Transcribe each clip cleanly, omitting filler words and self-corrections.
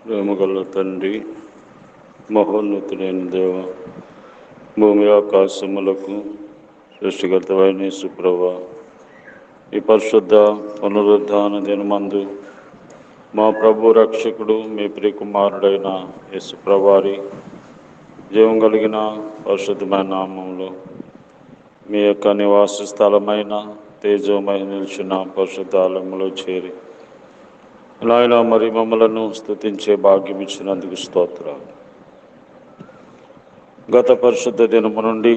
ప్రేమగల తండ్రి, మహోన్నతుడైన దేవ, భూమి ఆకాశములకు సృష్టికర్తవైన యేసు ప్రభువా, ఈ పరిశుద్ధ పునరుద్ధాన దినమందు మా ప్రభు రక్షకుడు మీ ప్రియకుమారుడైన యేసు ప్రభువారి జీవం కలిగిన పరిశుద్ధమైన నామములో మీ యొక్క నివాస స్థలమైన తేజోమయ నిలిచిన పరిశుద్ధాలయంలో చేరి నాయన మరి మమ్మలను స్తుతించే భాగ్యం ఇచ్చినందుకు స్తోత్రాలు. గత పరిశుద్ధ దినము నుండి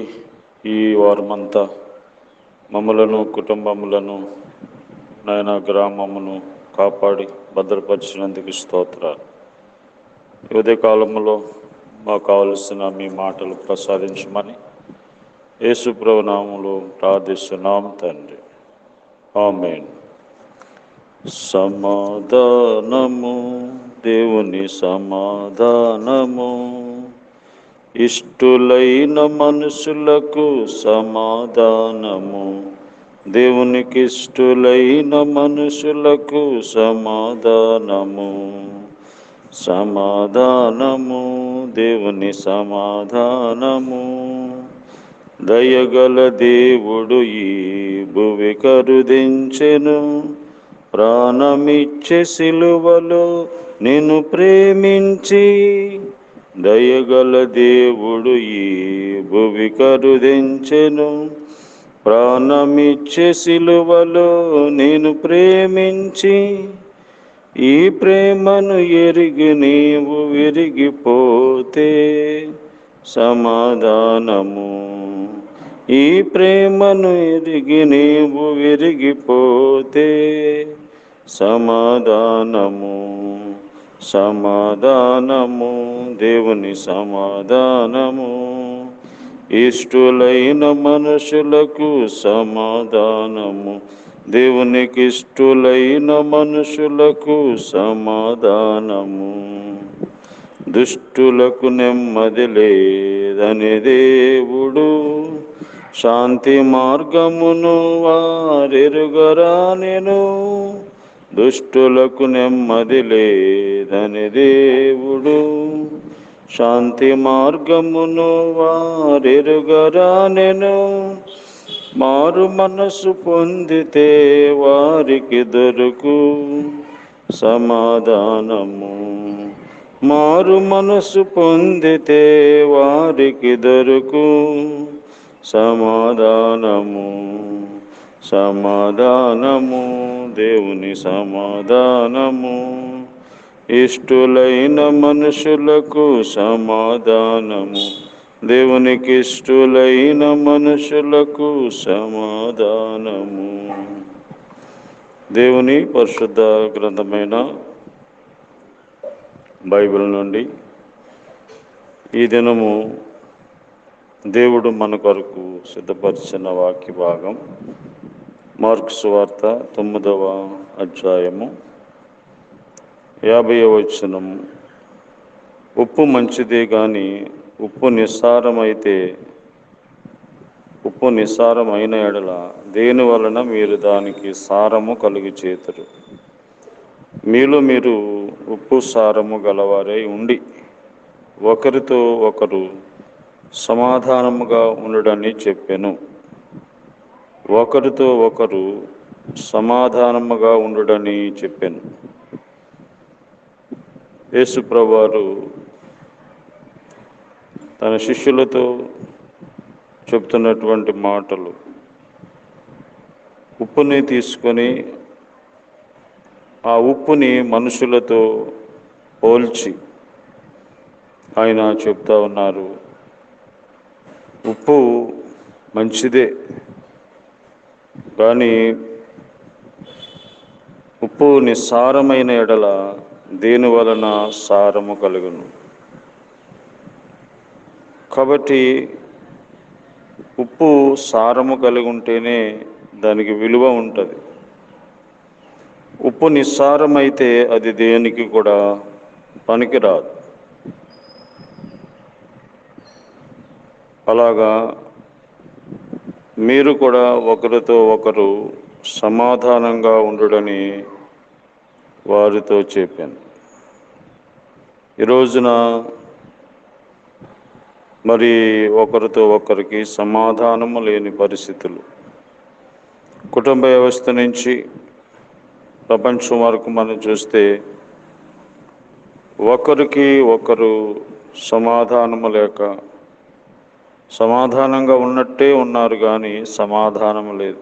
ఈ వారమంతా మమ్మలను కుటుంబములను నాయన గ్రామమును కాపాడి భద్రపరిచినందుకు స్తోత్రాలు. ఉదయ కాలంలో మాకు కావలసిన మీ మాటలు ప్రసాదించమని యేసు ప్రభు నామములో ప్రార్థిస్తున్నాం తండ్రి, ఆమేన్. సమాధానము, దేవుని సమాధానము, ఇష్టులైన మనుషులకు సమాధానము, దేవునికి ఇష్టులైన మనుషులకు సమాధానము. సమాధానము, దేవుని సమాధానము, దయగల దేవుడు ఈ భువి కరుదించెను, ప్రాణమిచ్చే సిలువలో నిన్ను ప్రేమించి. దయగల దేవుడు ఈ భువి కరుదించెను, ప్రాణమిచ్చే సిలువలో నిన్ను ప్రేమించి. ఈ ప్రేమను ఎరిగి నీవు విరిగిపోతే సమాధానము, ఈ ప్రేమను ఎరిగి నీవు విరిగిపోతే సమాధానము. సమాధానము, దేవుని సమాధానము, ఇష్టులైన మనుషులకు సమాధానము, దేవునికి ఇష్టులైన మనుషులకు సమాధానము. దుష్టులకు నెమ్మది లేదని దేవుడు శాంతి మార్గమును వారెరుగరా నేను. దుష్టులకు నెమ్మది లేదని దేవుడు శాంతి మార్గమును వారెరుగరా నేను. మారు మనసు పొందితే వారికి దొరుకు సమాధానము, మారు మనసు పొందితే వారికి దొరుకు సమాధానము. సమాధానము, దేవుని సమాధానము, ఇష్టులైన మనుషులకు సమాధానము, దేవునికి ఇష్టులైన మనుషులకు సమాధానము. దేవుని పరిశుద్ధ గ్రంథమైన బైబిల్ నుండి ఈ దినము దేవుడు మన కొరకు సిద్ధపరిచిన వాక్య భాగం మార్కు సువార్త 9వ అధ్యాయము 50వ వచనము. ఉప్పు మంచిదే కానీ ఉప్పు నిస్సారమైన ఎడల దేని వలన మీరు దానికి సారము కలుగు చేతురు. మీలో మీరు ఉప్పు సారము గలవారై ఉండి ఒకరితో ఒకరు సమాధానముగా ఉండడని చెప్పెను. ఒకరితో ఒకరు సమాధానముగా ఉండుడని చెప్పాను. యేసు ప్రభువారు తన శిష్యులతో చెప్తున్నటువంటి మాటలు, ఉప్పుని తీసుకొని ఆ ఉప్పుని మనుషులతో పోల్చి ఆయన చెప్తా ఉన్నారు, ఉప్పు మంచిదే కానీ ఉప్పు నిస్సారమైన ఎడల దేని వలన సారము కలుగును. కాబట్టి ఉప్పు సారము కలిగి ఉంటేనే దానికి విలువ ఉంటుంది. ఉప్పు నిస్సారమైతే అది దేనికి కూడా పనికిరాదు. అలాగా మీరు కూడా ఒకరితో ఒకరు సమాధానంగా ఉండుడని వారితో చెప్పాను. ఈ రోజున మరి ఒకరితో ఒకరికి సమాధానము లేని పరిస్థితులు, కుటుంబ వ్యవస్థ నుంచి ప్రపంచం వరకు మనం చూస్తే ఒకరికి ఒకరు సమాధానము లేక సమాధానంగా ఉన్నట్టే ఉన్నారు కానీ సమాధానం లేదు.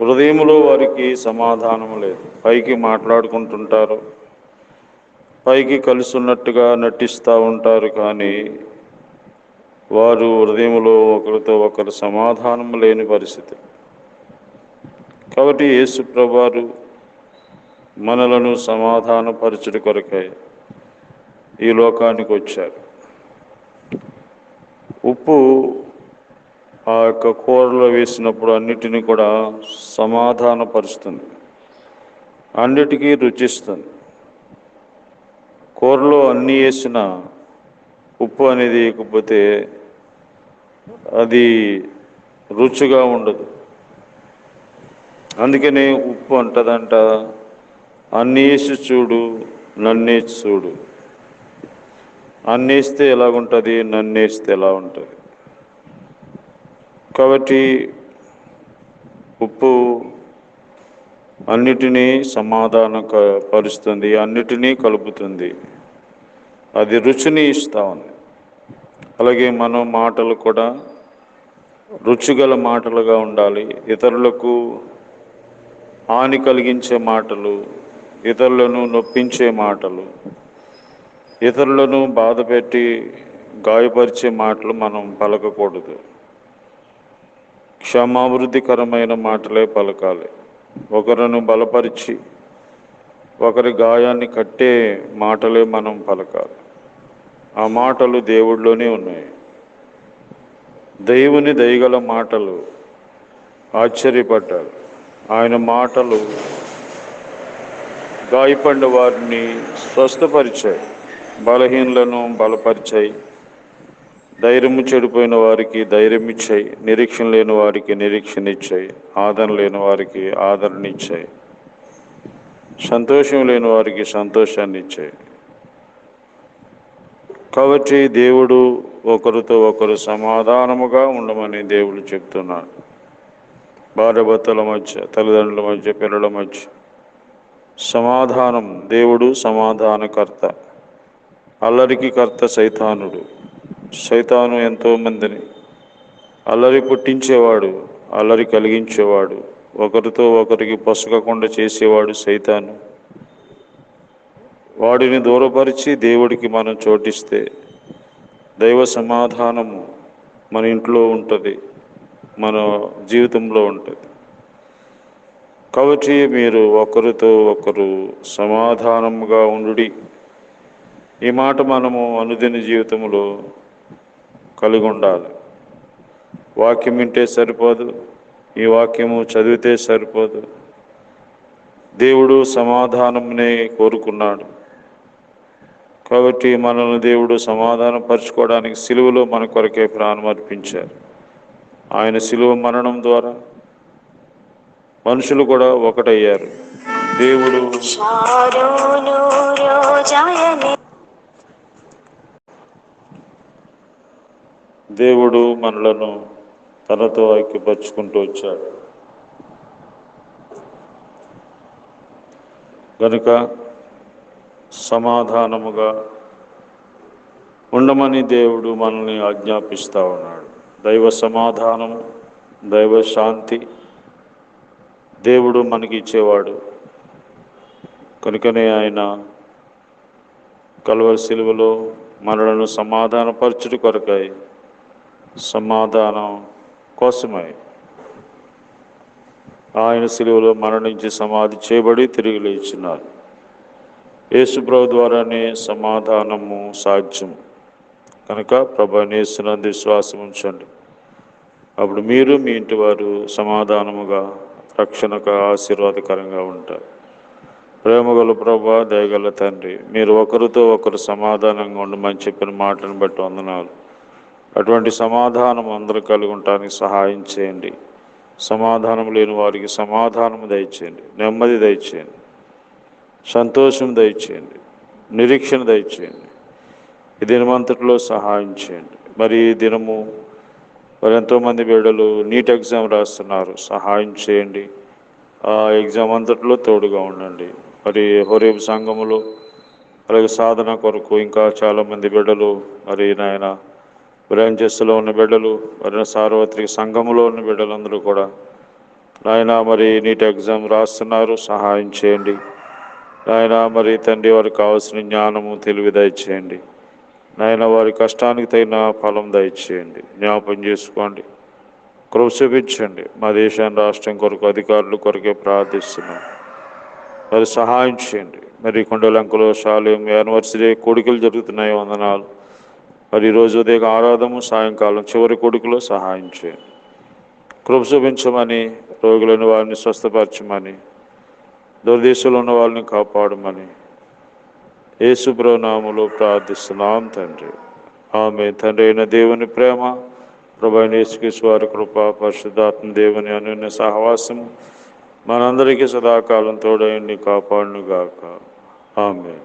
హృదయంలో వారికి సమాధానం లేదు. పైకి మాట్లాడుకుంటుంటారు, పైకి కలిసి ఉన్నట్టుగా నటిస్తూ ఉంటారు, కానీ వారు హృదయంలో ఒకరితో ఒకరు సమాధానం లేని పరిస్థితి. కాబట్టి యేసు ప్రభువారు మనలను సమాధానపరచుట కొరకై ఈ లోకానికి వచ్చారు. ఉప్పు ఆ యొక్క కూరలో వేసినప్పుడు అన్నిటినీ కూడా సమాధానపరుస్తుంది, అన్నిటికీ రుచిస్తుంది. కూరలో అన్నీ వేసిన ఉప్పు అనేది వేయకపోతే అది రుచిగా ఉండదు. అందుకనే ఉప్పు అంటదంట, అన్నీ వేసి చూడు, నన్నేసి చూడు. అన్నేస్తే ఎలాగుంటుంది, నన్నేస్తే ఎలా ఉంటుంది. కాబట్టి ఉప్పు అన్నిటినీ పరుస్తుంది, అన్నిటినీ కలుపుతుంది, అది రుచిని ఇస్తూ ఉంది. అలాగే మనం మాటలు కూడా రుచిగల మాటలుగా ఉండాలి. ఇతరులకు హాని కలిగించే మాటలు, ఇతరులను నొప్పించే మాటలు, ఇతరులను బాధపెట్టి గాయపరిచే మాటలు మనం పలకకూడదు. క్షమాభివృద్ధికరమైన మాటలే పలకాలి. ఒకరిని బలపరిచి ఒకరి గాయాన్ని కట్టే మాటలే మనం పలకాలి. ఆ మాటలు దేవుడిలోనే ఉన్నాయి. దేవుని దయగల మాటలు ఆశ్చర్యపడ్డారు. ఆయన మాటలు గాయపడిన వారిని స్వస్థపరిచాయి, బలహీనులను బలపరిచాయి, ధైర్యము చెడిపోయిన వారికి ధైర్యం ఇచ్చాయి, నిరీక్షణ లేని వారికి నిరీక్షణ ఇచ్చాయి, ఆదరణ లేని వారికి ఆదరణ ఇచ్చాయి, సంతోషం లేని వారికి సంతోషాన్ని ఇచ్చాయి. కాబట్టి దేవుడు ఒకరితో ఒకరు సమాధానముగా ఉండమని దేవుడు చెప్తున్నాడు. భార్యాభర్తల మధ్య, తల్లిదండ్రుల మధ్య, పిల్లల మధ్య సమాధానం. దేవుడు సమాధానకర్త. అల్లరికి కర్త సైతానుడు. సైతాను ఎంతోమందిని అల్లరి పుట్టించేవాడు, అల్లరి కలిగించేవాడు, ఒకరితో ఒకరికి పొసగకుండా చేసేవాడు సైతాను. వాడిని దూరపరిచి దేవుడికి మనం చోటిస్తే దైవ సమాధానము మన ఇంట్లో ఉంటుంది, మన జీవితంలో ఉంటుంది. కాబట్టి మీరు ఒకరితో ఒకరు సమాధానముగా ఉండుడి. ఈ మాట మనము అనుదిన జీవితంలో కలిగి ఉండాలి. వాక్యం వింటే సరిపోదు, ఈ వాక్యము చదివితే సరిపోదు. దేవుడు సమాధానంనే కోరుకున్నాడు. కాబట్టి మనల్ని దేవుడు సమాధానం పరచుకోవడానికి సిలువలో మన కొరకే ప్రాణం అర్పించారు. ఆయన సిలువ మరణం ద్వారా మనుషులు కూడా ఒకటయ్యారు. దేవుడు మనలను తనతో ఐక్యపరుచుకుంటూ వచ్చాడు. కనుక సమాధానముగా ఉండమని దేవుడు మనల్ని ఆజ్ఞాపిస్తూ ఉన్నాడు. దైవ సమాధానము, దైవ శాంతి దేవుడు మనకి ఇచ్చేవాడు. కనుకనే ఆయన కల్వరి సిలువలో మనలను సమాధానపరచుట కొరకై, సమాధానం కోసమై ఆయన సిలువలో మరణించి సమాధి చేయబడి తిరిగి లేచినారు. యేసు ప్రభు ద్వారానే సమాధానము సాధ్యం. కనుక ప్రభువైన యేసునందు విశ్వాసం ఉంచండి. అప్పుడు మీరు, మీ ఇంటి వారు సమాధానముగా, రక్షణగా, ఆశీర్వాదకరంగా ఉంటారు. ప్రేమగల ప్రభువా, దయగల తండ్రి, మీరు ఒకరితో ఒకరు సమాధానంగా ఉండమని చెప్పిన మాటను బట్టి వందనాలు. అటువంటి సమాధానం అందరూ కలిగి ఉండటానికి సహాయం చేయండి. సమాధానం లేని వారికి సమాధానం దయచేయండి, నెమ్మది దయచేయండి. సంతోషం దయచేయండి, నిరీక్షణ దయచేయండి. ఈ దినమంతటిలో సహాయం చేయండి. మరి ఈ దినము మరి ఎంతోమంది బిడ్డలు నీట్ ఎగ్జామ్ రాస్తున్నారు, సహాయం చేయండి. ఆ ఎగ్జామ్ అంతటిలో తోడుగా ఉండండి. మరి హోరేబు సంఘములో అలాగే సాధన కొరకు ఇంకా చాలామంది బిడ్డలు మరి నాయన బ్రాంచెస్లో ఉన్న బిడ్డలు మరి సార్వత్రిక సంఘములో ఉన్న బిడ్డలందరూ కూడా నాయన మరి నీట్ ఎగ్జామ్ రాస్తున్నారు, సహాయం చేయండి. నాయన మరి తండ్రి వారికి కావాల్సిన జ్ఞానము తెలివి దయచేయండి. నాయన వారి కష్టానికి తగిన ఫలం దయచేయండి. జ్ఞాపం చేసుకోండి, కృప చూపించండి. మా దేశాన్ని రాష్ట్రం కొరకు అధికారుల కొరకే ప్రార్థిస్తున్నాం. మరి సహాయం చేయండి. మరి కొండలంకలో శాలయం యానివర్సరీ కోడికలు జరుగుతున్నాయి, వందనాలు. మరి ఈరోజు ఉదయం ఆరాధము, సాయంకాలం చివరి కోడికలో సహాయం చేయండి. కృప చూపించమని, రోగులను వారిని స్వస్థపరచమని, దుర్దేశంలో ఉన్న వాళ్ళని కాపాడమని యేసు ప్రభువు నామములో ప్రార్థిస్తున్నాం తండ్రి. ఆమె తండ్రి అయిన దేవుని ప్రేమ, ప్రభు అయిన యేసుక్రీస్తు వారి కృప, పరిశుద్ధాత్మ దేవుని అన్యోన్య సహవాసము మనందరికీ సదాకాలం తోడైండి కాపాడునుగాక. ఆమె.